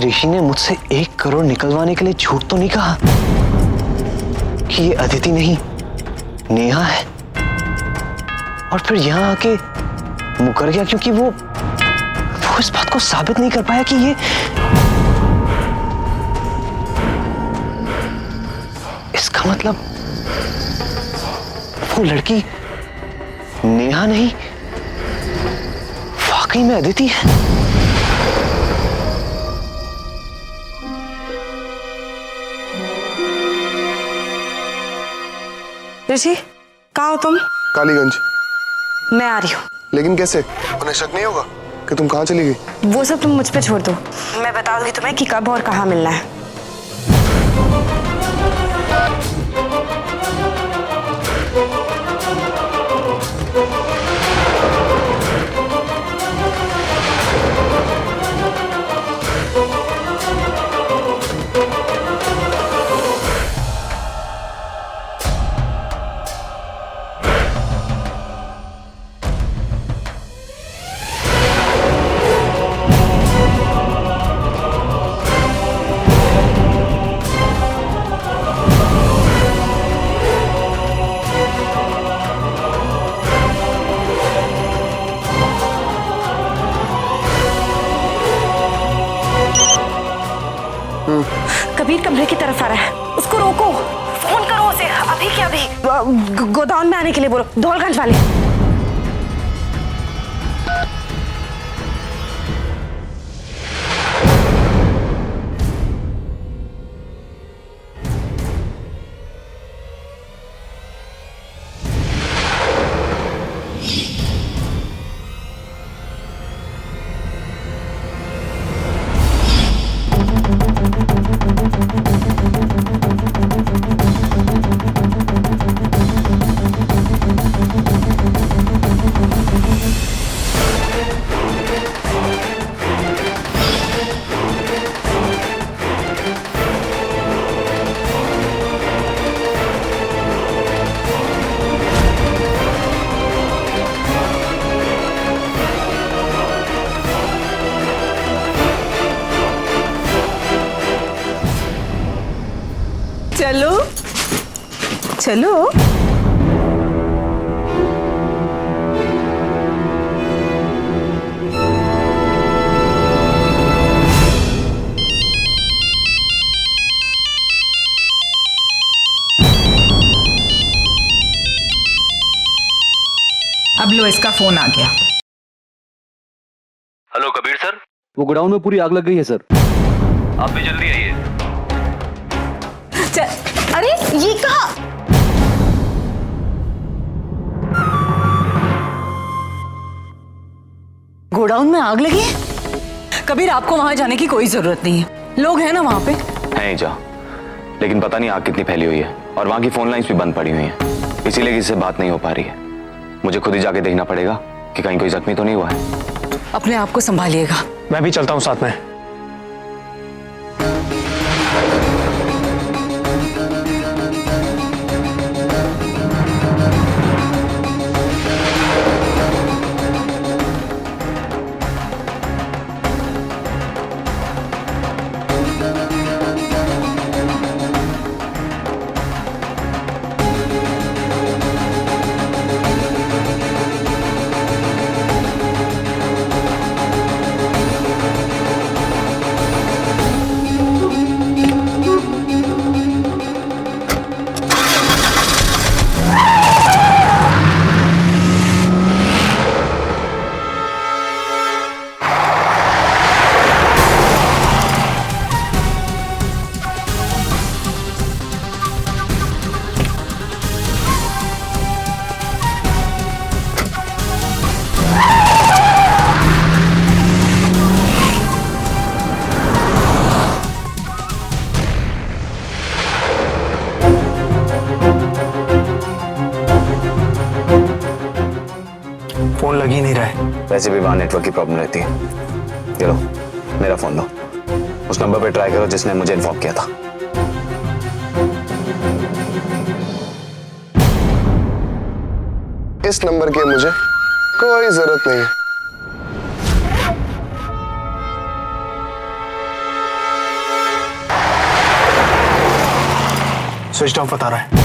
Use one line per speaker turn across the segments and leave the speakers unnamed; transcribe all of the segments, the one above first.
ऋषि ने मुझसे 1 करोड़ निकलवाने के लिए झूठ तो नहीं कहा कि ये अदिति नहीं नेहा है, और फिर यहां आके मुकर गया क्योंकि वो इस बात को साबित नहीं कर पाया कि ये इसका मतलब वो लड़की नेहा नहीं वाकई में अदिति है।
ऋषि, कहाँ हो तुम?
कालीगंज।
मैं आ रही हूँ।
लेकिन कैसे? उन्हें शक नहीं होगा कि तुम कहाँ चली गई?
वो सब तुम मुझ पे छोड़ दो, मैं बता दूंगी तुम्हें कि कब और कहाँ मिलना है। कबीर कमरे की तरफ आ रहा है, उसको रोको, फोन करो उसे अभी के अभी। गोदाम में आने के लिए बोलो, धौलगंज वाले। चलो चलो।
अब लो, इसका फोन आ गया।
हेलो कबीर सर,
वो गोडाउन में पूरी आग लग गई है सर।
आप भी जल्दी आइए।
अरे ये कहाँ?
गोडाउन में आग लगी है? कबीर, आपको वहां जाने की कोई जरूरत नहीं है, लोग हैं ना वहां पे।
हैं ही जा, लेकिन पता नहीं आग कितनी फैली हुई है और वहां की फोन लाइंस भी बंद पड़ी हुई हैं, इसीलिए किसी से बात नहीं हो पा रही है। मुझे खुद ही जाके देखना पड़ेगा कि कहीं कोई जख्मी तो नहीं हुआ है।
अपने आप को संभालिएगा।
मैं भी चलता हूँ साथ में। फोन लग ही नहीं रहा है।
वैसे भी वहां नेटवर्क की प्रॉब्लम रहती है। ये लो, मेरा फोन लो, उस नंबर पे ट्राई करो जिसने मुझे इन्फॉर्म किया था।
इस नंबर की मुझे कोई जरूरत नहीं है। स्विच ऑफ बता रहा है।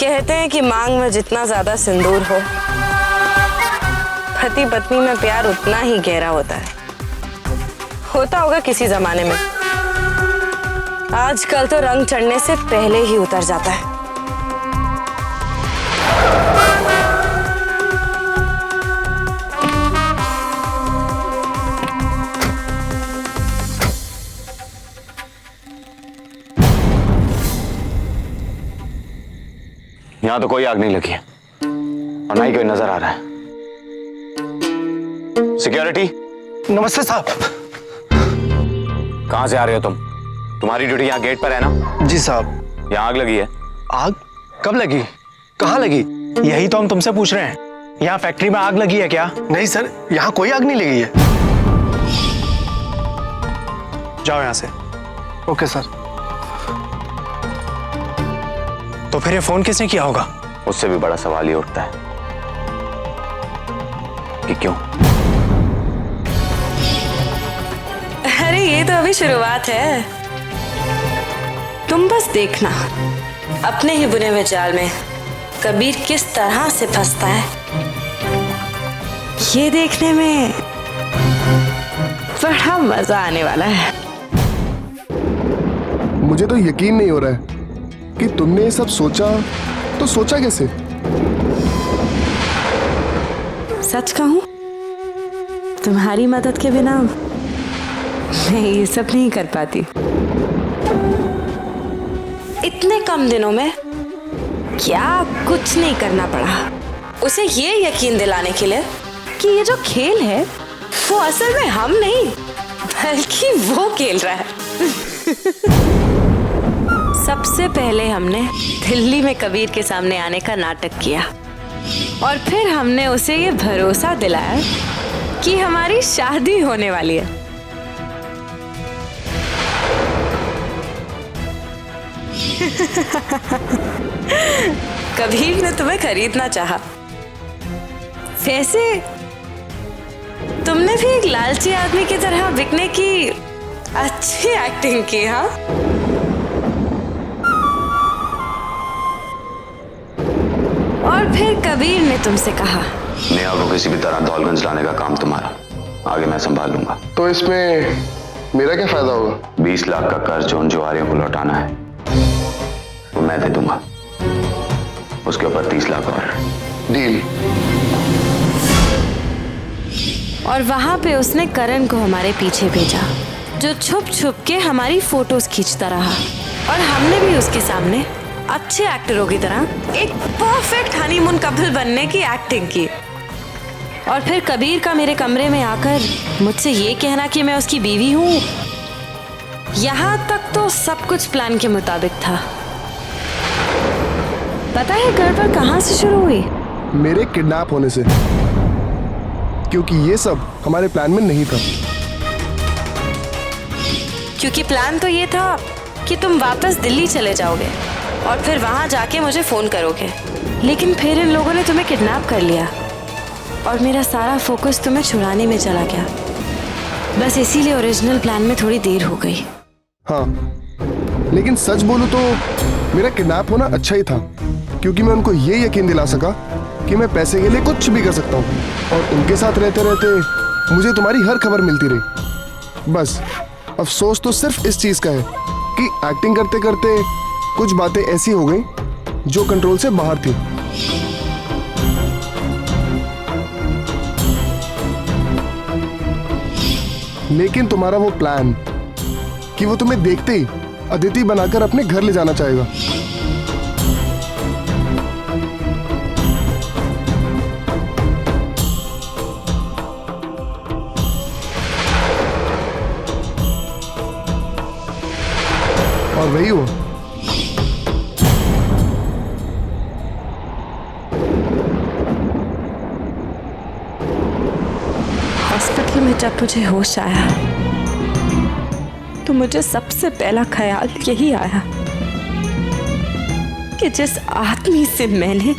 कहते हैं कि मांग में जितना ज्यादा सिंदूर हो, पति पत्नी में प्यार उतना ही गहरा होता है। होता होगा किसी जमाने में, आजकल तो रंग चढ़ने से पहले ही उतर जाता है।
यहां तो कोई आग नहीं लगी है और ना ही कोई नजर आ रहा है। सिक्योरिटी,
नमस्ते साहब।
कहां से आ रहे हो तुम? तुम्हारी ड्यूटी यहाँ गेट पर है ना?
जी साहब।
यहाँ आग लगी है।
आग कब लगी? कहाँ लगी? यही तो हम तुमसे पूछ रहे हैं। यहाँ फैक्ट्री में आग लगी है क्या? नहीं सर, यहाँ कोई आग नहीं लगी है। जाओ यहाँ से। Okay sir. तो फिर ये फोन किसने किया होगा?
उससे भी बड़ा सवाल ये उठता है कि क्यों?
अरे ये तो अभी शुरुआत है। तुम बस देखना अपने ही बुने हुए जाल में कबीर किस तरह से फंसता है। ये देखने में बड़ा मजा आने वाला है।
मुझे तो यकीन नहीं हो रहा है कि तुमने ये सब सोचा, तो सोचा कैसे?
सच कहूं, तुम्हारी मदद के बिना मैं ये सब नहीं कर पाती। इतने कम दिनों में क्या कुछ नहीं करना पड़ा उसे ये यकीन दिलाने के लिए कि ये जो खेल है वो असल में हम नहीं बल्कि वो खेल रहा है। सबसे पहले हमने दिल्ली में कबीर के सामने आने का नाटक किया और फिर हमने उसे ये भरोसा दिलाया कि हमारी शादी होने वाली है। कबीर ने तुम्हें खरीदना चाहा। वैसे तुमने भी एक लालची आदमी की तरह बिकने की अच्छी एक्टिंग की। हाँ, और फिर कबीर ने तुमसे कहा,
नेहा को किसी भी तरह दौलगंज लाने का काम तुम्हारा, आगे मैं संभाल लूंगा।
तो इसमें मेरा क्या फायदा होगा?
20 लाख का कर्ज उन जुआरियों को लौटाना है, वो मैं दे दूंगा। उसके ऊपर 30 लाख और।
डील।
और वहां पे उसने करण को हमारे पीछे भेजा, जो छुप छुप के हमारी फोटोज खींचता रहा। और हमने भी उसके सामने अच्छे एक्टरों की तरह एक परफेक्ट हनीमून कपल बनने की एक्टिंग की। और फिर कबीर का मेरे कमरे में आकर मुझसे ये कहना कि मैं उसकी बीवी हूँ, यहाँ तक तो सब कुछ प्लान के मुताबिक था। पता है गड़बड़ कहाँ से शुरू हुई?
मेरे किडनैप होने से, क्योंकि ये सब हमारे प्लान में नहीं था।
क्योंकि प्लान तो ये था कि तुम वापस दिल्ली चले जाओगे और फिर वहां जाके मुझे फोन करोगे, लेकिन फिर इन लोगों ने तुम्हें किडनैप कर लिया और मेरा सारा फोकस तुम्हें छुड़ाने में चला गया। बस इसीलिए ओरिजिनल प्लान में थोड़ी देर हो गई।
हाँ, लेकिन सच बोलूं तो मेरा किडनैप होना अच्छा ही था, क्योंकि मैं उनको ये यकीन दिला सका कि मैं पैसे के लिए कुछ भी कर सकता हूँ। और उनके साथ रहते रहते मुझे तुम्हारी हर खबर मिलती रही। बस अफसोस तो सिर्फ इस चीज का है कि एक्टिंग करते करते कुछ बातें ऐसी हो गई जो कंट्रोल से बाहर थी। लेकिन तुम्हारा वो प्लान कि वो तुम्हें देखते ही अदिति बनाकर अपने घर ले जाना चाहेगा, और वही हुआ।
हॉस्पिटल में जब मुझे होश आया तो मुझे सबसे पहला ख्याल यही आया कि जिस आदमी से मैंने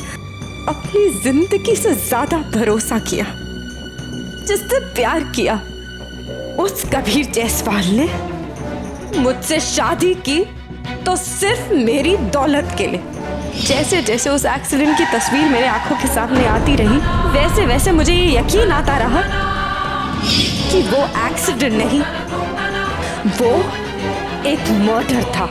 अपनी जिंदगी से ज्यादा भरोसा किया, जिससे प्यार किया, उस कबीर जायसवाल ने मुझसे शादी की तो सिर्फ मेरी दौलत के लिए। जैसे जैसे उस एक्सीडेंट की तस्वीर मेरे आंखों के सामने आती रही, वैसे वैसे मुझे ये यकीन आता रहा कि वो एक्सीडेंट नहीं, वो एक मर्डर था।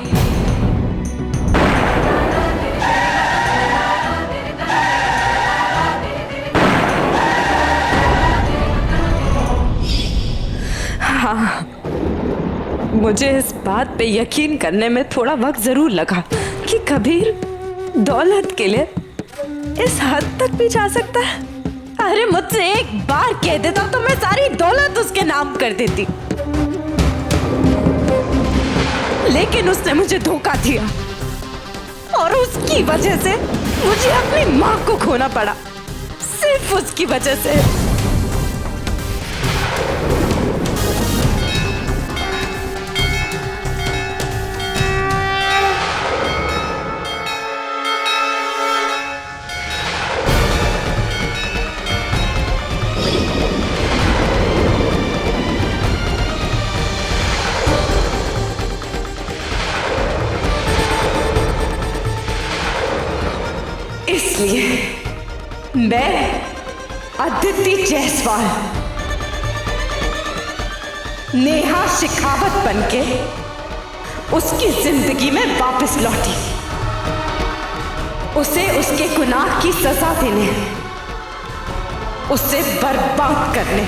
हाँ, मुझे इस बात पे यकीन करने में थोड़ा वक्त जरूर लगा कि कबीर दौलत के लिए इस हद तक भी जा सकता है। अरे मुझसे एक बार कह देता तो मैं सारी दौलत उसके नाम कर देती, लेकिन उसने मुझे धोखा दिया और उसकी वजह से मुझे अपनी माँ को खोना पड़ा, सिर्फ उसकी वजह से। इसलिए मैं अदिति जायसवाल नेहा शिखावत बनके उसकी जिंदगी में वापस लौटी, उसे उसके गुनाह की सजा देने, उसे बर्बाद करने।